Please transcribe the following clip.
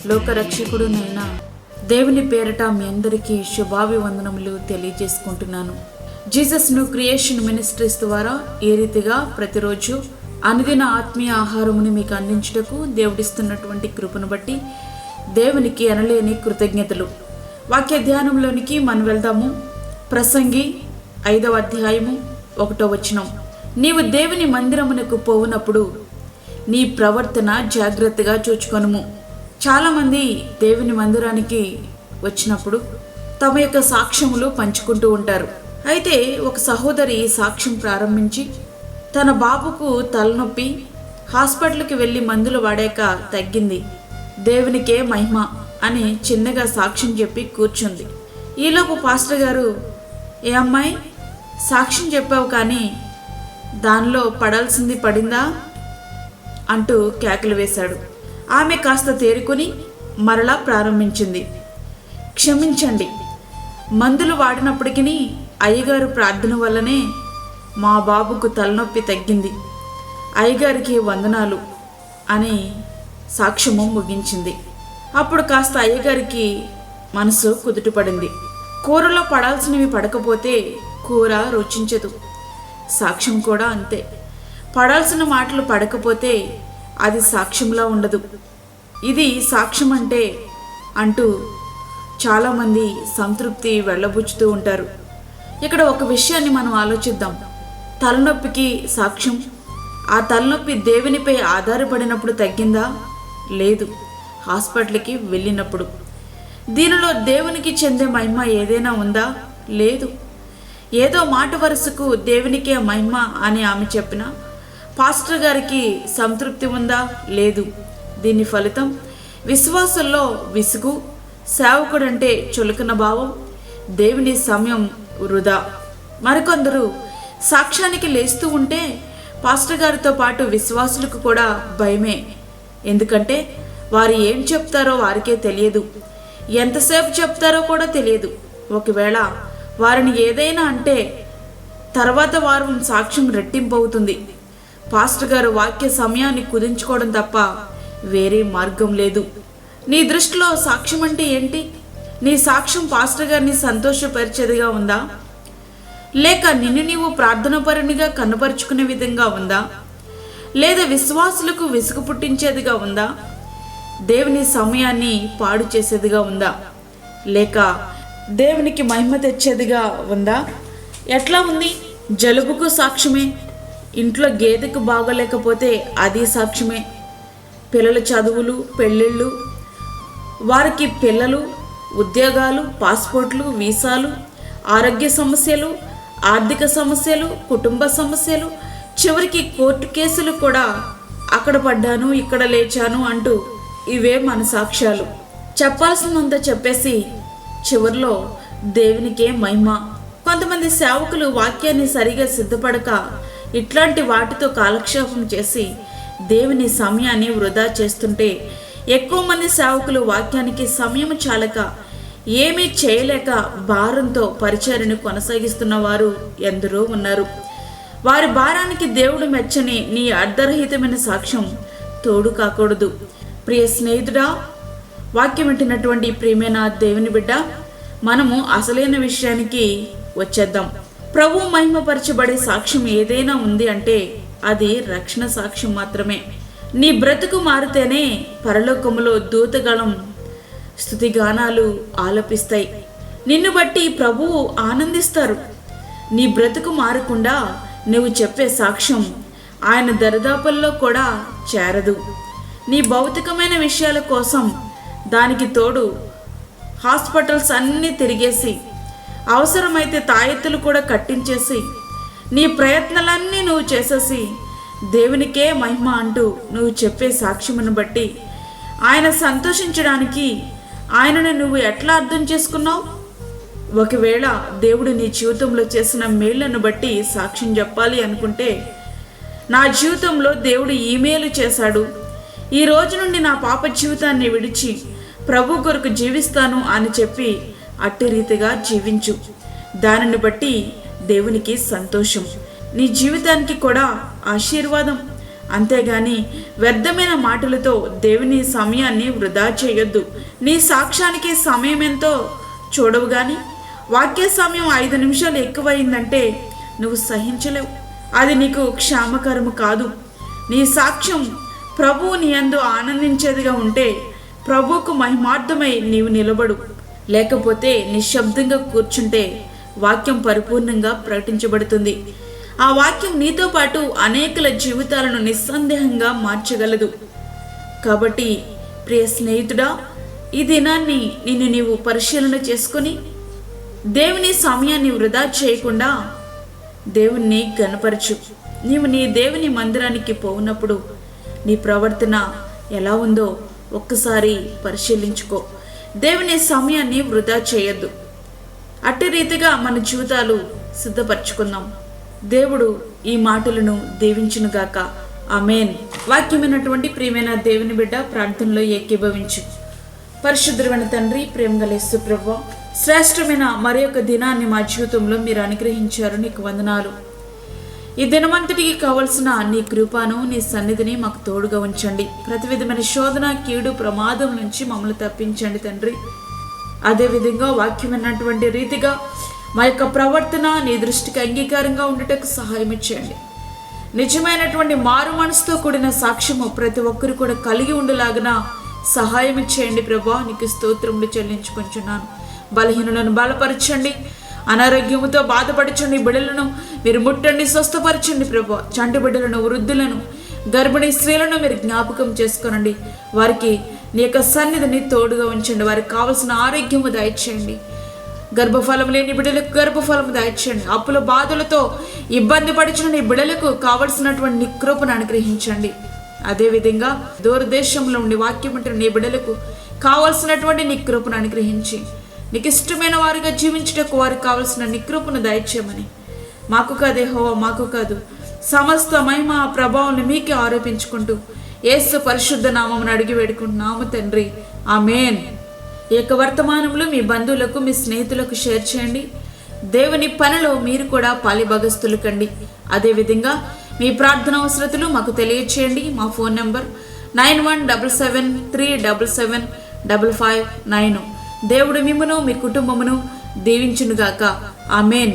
లోకరక్షకుడునైన దేవుని పేరట మీ అందరికీ శుభాభివందనములు తెలియజేసుకుంటున్నాను. జీసస్ న్యూ క్రియేషన్ మినిస్ట్రీస్ ద్వారా ఏ రీతిగా ప్రతిరోజు అనుదిన ఆత్మీయ ఆహారముని మీకు అందించుటకు దేవుడిస్తున్నటువంటి కృపను బట్టి దేవునికి అనలేని కృతజ్ఞతలు. వాక్య ధ్యానంలోనికి మనం వెళ్దాము. ప్రసంగి 5వ అధ్యాయము 1వ వచనం. నీవు దేవుని మందిరమునకు పోవునప్పుడు నీ ప్రవర్తన జాగ్రత్తగా చూచుకొనుము. చాలామంది దేవుని మందిరానికి వచ్చినప్పుడు తమ యొక్క సాక్ష్యములు పంచుకుంటూ ఉంటారు. అయితే ఒక సహోదరి సాక్ష్యం ప్రారంభించి తన బాబుకు తలనొప్పి హాస్పిటల్కి వెళ్ళి మందులు వాడాక తగ్గింది, దేవునికే మహిమ అని చిన్నగా సాక్ష్యం చెప్పి కూర్చుంది. ఈలోపు పాస్టర్ గారు, ఏ అమ్మాయి సాక్ష్యం చెప్పావు కానీ దానిలో పడాల్సింది పడిందా అంటూ కేకలు వేశాడు. ఆమె కాస్త తేరుకొని మరలా ప్రారంభించింది. క్షమించండి, మందులు వాడినప్పటికీ అయ్యగారు ప్రార్థన వల్లనే మా బాబుకు తలనొప్పి తగ్గింది, అయ్యగారికి వందనాలు అని సాక్ష్యము ముగించింది. అప్పుడు కాస్త అయ్యగారికి మనసు కుదుటపడింది. కూరలో పడాల్సినవి పడకపోతే కూర రుచించదు. సాక్ష్యం కూడా అంతే. పడాల్సిన మాటలు పడకపోతే అది సాక్ష్యంలా ఉండదు. ఇది సాక్ష్యం అంటే అంటూ చాలామంది సంతృప్తి వెళ్ళబుచ్చుతూ ఉంటారు. ఇక్కడ ఒక విషయాన్ని మనం ఆలోచిద్దాం. తలనొప్పికి సాక్ష్యం, ఆ తలనొప్పి దేవునిపై ఆధారపడినప్పుడు తగ్గిందా? లేదు, హాస్పిటల్కి వెళ్ళినప్పుడు. దీనిలో దేవునికి చెందే మహిమ ఏదైనా ఉందా? లేదు. ఏదో మాట వరుసకు దేవునికే మహిమ అని ఆమె చెప్పినా పాస్టర్ గారికి సంతృప్తి ఉందా? లేదు. దీని ఫలితం విశ్వాసంలో విసుగు, సేవకుడంటే చులకన భావం, దేవుని సమయం వృధా. మరికొందరు సాక్ష్యానికి లేస్తూ ఉంటే పాస్టర్ గారితో పాటు విశ్వాసులకు కూడా భయమే. ఎందుకంటే వారు ఏం చెప్తారో వారికే తెలియదు, ఎంతసేపు చెప్తారో కూడా తెలియదు. ఒకవేళ వారిని ఏదైనా అంటే తర్వాత వారు సాక్ష్యం రెట్టింపు అవుతుంది. పాస్టర్ గారు వాక్య సమయాన్ని కుదించుకోవడం తప్ప వేరే మార్గం లేదు. నీ దృష్టిలో సాక్ష్యం అంటే ఏంటి? నీ సాక్ష్యం పాస్టర్ గారిని సంతోషపరిచేదిగా ఉందా? లేక నిన్ను నీవు ప్రార్థనాపరునిగా కనపరుచుకునే విధంగా ఉందా? లేదా విశ్వాసులకు విసుగు పుట్టించేదిగా ఉందా? దేవుని సమయాన్ని పాడు చేసేదిగా ఉందా? లేక దేవునికి మహిమ తెచ్చేదిగా ఉందా? ఎట్లా ఉంది? జలుబుకు సాక్ష్యమే, ఇంట్లో గేదెకు బాగోలేకపోతే అది సాక్ష్యమే, పిల్లల చదువులు, పెళ్ళిళ్ళు, వారికి పిల్లలు, ఉద్యోగాలు, పాస్పోర్ట్లు, వీసాలు, ఆరోగ్య సమస్యలు, ఆర్థిక సమస్యలు, కుటుంబ సమస్యలు, చివరికి కోర్టు కేసులు కూడా అక్కడ పడ్డాను, ఇక్కడ లేచాను అంటూ ఇవే మన సాక్ష్యాలు. చెప్పాల్సినంత చెప్పేసి చివరిలో దేవునికే మహిమ. కొంతమంది సేవకులు వాక్యాన్ని సరిగా సిద్ధపడక ఇట్లాంటి వాటితో కాలక్షేపం చేసి దేవుని సమయాన్ని వృధా చేస్తుంటే ఎక్కువ మంది సేవకులు వాక్యానికి సమయం చాలక ఏమీ చేయలేక భారంతో పరిచర్యను కొనసాగిస్తున్న వారు ఎందరో ఉన్నారు. వారి భారానికి దేవుడు మెచ్చని నీ అర్ధరహితమైన సాక్ష్యం తోడు కాకూడదు. ప్రియ స్నేహితుడా, వాక్యం వింటున్నటువంటి ప్రియమైన దేవుని బిడ్డ, మనము అసలైన విషయానికి వచ్చేద్దాం. ప్రభు మహిమపరచబడే సాక్ష్యం ఏదైనా ఉంది అంటే అది రక్షణ సాక్ష్యం మాత్రమే. నీ బ్రతుకు మారితేనే పరలోకములో దూతగణం స్తుతిగానాలు ఆలపిస్తాయి. నిన్ను బట్టి ప్రభువు ఆనందిస్తారు. నీ బ్రతుకు మారకుండా నువ్వు చెప్పే సాక్ష్యం ఆయన దరిదాపుల్లో కూడా చేరదు. నీ భౌతికమైన విషయాల కోసం దానికి తోడు హాస్పిటల్స్ అన్నీ తిరిగేసి అవసరమైతే తాయెత్తులు కూడా కట్టించేసి నీ ప్రయత్నాలన్నీ నువ్వు చేసేసి దేవునికే మహిమ అంటూ నువ్వు చెప్పే సాక్ష్యమును బట్టి ఆయన సంతోషించడానికి ఆయనను నువ్వు ఎట్లా అర్థం చేసుకున్నావు? ఒకవేళ దేవుడు నీ జీవితంలో చేసిన మేళ్లను బట్టి సాక్ష్యం చెప్పాలి అనుకుంటే, నా జీవితంలో దేవుడు ఈ మేలు చేశాడు, ఈ రోజు నుండి నా పాప జీవితాన్ని విడిచి ప్రభు కొరకు జీవిస్తాను అని చెప్పి అట్టి రీతిగా జీవించు. దానిని బట్టి దేవునికి సంతోషం, నీ జీవితానికి కూడా ఆశీర్వాదం. అంతేగాని వ్యర్థమైన మాటలతో దేవుని సమయాన్ని వృధా చేయొద్దు. నీ సాక్ష్యానికి సమయం ఎంతో చూడవు కానీ వాక్య సమయం 5 నిమిషాలు ఎక్కువైందంటే నువ్వు సహించలేవు. అది నీకు క్షేమకరము కాదు. నీ సాక్ష్యం ప్రభువు నీ యందు ఆనందించేదిగా ఉంటే ప్రభువుకు మహిమార్థమై నీవు నిలబడు. లేకపోతే నిశ్శబ్దంగా కూర్చుంటే వాక్యం పరిపూర్ణంగా ప్రకటించబడుతుంది. ఆ వాక్యం నీతో పాటు అనేకుల జీవితాలను నిస్సందేహంగా మార్చగలదు. కాబట్టి ప్రియ స్నేహితుడా, ఈ దినాన్ని నిన్ను నీవు పరిశీలన చేసుకొని దేవుని సమయాన్ని వృధా చేయకుండా దేవుణ్ణి ఘనపరచు. నీవు నీ దేవుని మందిరానికి పోవునప్పుడు నీ ప్రవర్తన ఎలా ఉందో ఒక్కసారి పరిశీలించుకో. దేవుని సమయాన్ని వృధా చేయొద్దు. అట్టి రీతిగా మన జీవితాలు సిద్ధపరచుకుందాం. దేవుడు ఈ మాటలను దీవించునుగాక. ఆమేన్. వాక్యమైనటువంటి ప్రియమైన దేవుని బిడ్డ, ప్రార్థనలో ఏకీభవించు. పరిశుద్ధమైన తండ్రి, ప్రేమగల యేసు ప్రభువా, శ్రేష్టమైన మరి యొక్క దినాన్ని మా జీవితంలో మీరు అనుగ్రహించారు. నీకు వందనాలు. ఈ దినమంతటికి కావలసిన నీ కృపను, నీ సన్నిధిని మాకు తోడుగా ఉంచండి. ప్రతి విధమైన శోధన, కీడు, ప్రమాదం నుంచి మమ్మల్ని తప్పించండి తండ్రి. అదేవిధంగా వాక్యమైనటువంటి రీతిగా మా యొక్క ప్రవర్తన నీ దృష్టికి అంగీకారంగా ఉండటకు సహాయం ఇచ్చేయండి. నిజమైనటువంటి మారు మనసుతో కూడిన సాక్ష్యము ప్రతి ఒక్కరు కూడా కలిగి ఉండేలాగిన సహాయం ఇచ్చేయండి ప్రభా. నీకు స్తోత్రములు చెల్లించుకుంటున్నాను. బలహీనులను బలపరచండి. అనారోగ్యముతో బాధపరచండి బిడ్డలను మీరు ముట్టండి, స్వస్థపరచండి ప్రభా. చంటి బిడ్డలను, వృద్ధులను, గర్భిణీ స్త్రీలను మీరు జ్ఞాపకం చేసుకోనండి. వారికి నీ యొక్క సన్నిధిని తోడుగా ఉంచండి. వారికి కావలసిన ఆరోగ్యము దయచేయండి. గర్భఫలం లేని బిడ్డలకు గర్భఫలం దయచేయండి. అప్పుల బాధలతో ఇబ్బంది పడిచిన నీ బిడ్డలకు కావలసినటువంటి నీ కృపను అనుగ్రహించండి. అదేవిధంగా దూరదేశంలో ఉండి వాక్యం ఉంటున్న నీ బిడ్డలకు కావలసినటువంటి నీ కృపను అనుగ్రహించి నీకు ఇష్టమైన వారిగా జీవించటకు వారికి కావలసిన నీ కృపను దయచేయమని, మాకు కాదు యెహోవా, మాకు కాదు, సమస్త మహిమ ప్రభావాన్ని మీకే ఆరోపించుకుంటూ యేసు పరిశుద్ధ నామమును అడిగి వేడుకుంటున్నాము తండ్రి. ఆమేన్. ఈ యొక్క వర్తమానంలో మీ బంధువులకు, మీ స్నేహితులకు షేర్ చేయండి. దేవుని పనిలో మీరు కూడా పాలిభాగస్తులు కండి. అదేవిధంగా మీ ప్రార్థన అవసరతలు మాకు తెలియచేయండి. మా ఫోన్ నంబర్ 9177377559. దేవుడు మిమ్మును, మీ కుటుంబమును దీవించునుగాక. ఆమేన్.